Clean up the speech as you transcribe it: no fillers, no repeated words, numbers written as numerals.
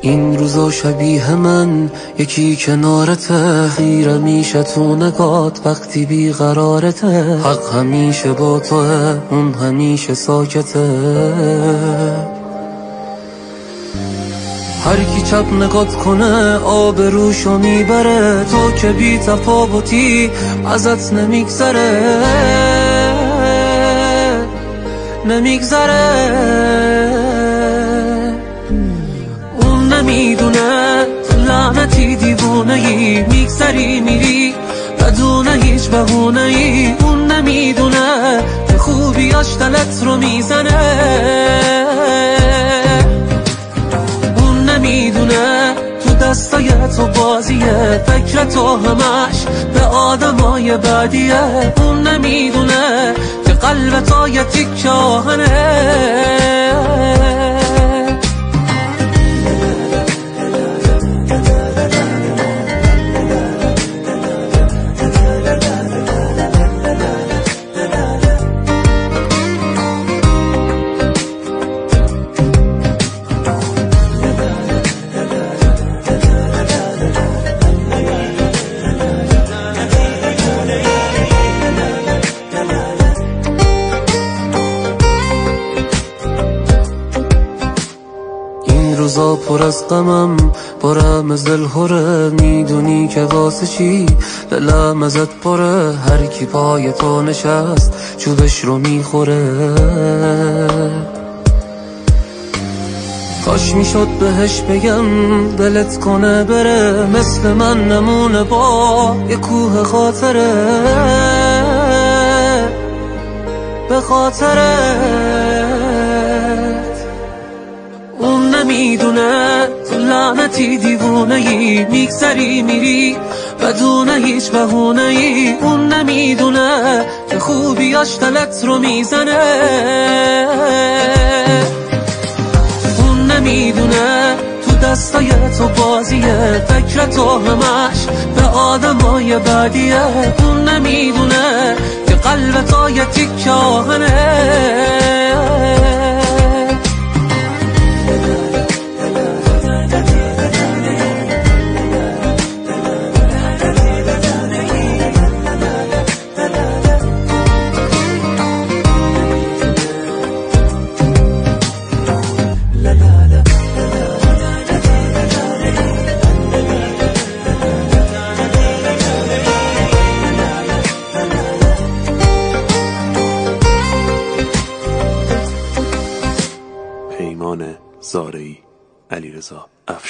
این روزا شبیه من یکی کنارته، خیره میشه تو نگات وقتی بیقرارته. حق همیشه با توه، اون همیشه ساکته. هر کی چپ نگات کنه آبروشو میبره، تو که بی تفاوتی ازت نمیگذره. اون نمیدونه تو لعنتی دیوونه‌ای، میگذری میری بدون هیچ بهونه‌ای. اون نمیدونه که خوبیاش دلت رو میزنه. اون نمیدونه تو دستای تو بازیه، فکر تو همش به آدمای بعدیه. اون نمیدونه که قلب تو یه تیکه آهنه. روزا پر از غمم پرم از دلهوره، میدونی که واسه چی دلم ازت پره. هر کی پای تو نشست چوبش رو میخوره. کاش میشد بهش بگم دلت کنه بره، مثل من نمونه با یه کوه خاطره. به خاطرت اون نمیدونه تو لعنتی دیوونه‌ای، میگذری میری بدون هیچ بهونه‌ای. اون نمیدونه که خوبیاش دلت رو میزنه. اون نمیدونه تو دستای تو بازیه، فکر تو همش به آدمای بعدیه. اون نمیدونه که قلب تو یه تیکه آهنه. پیمان زارعی، علیرضا افشار.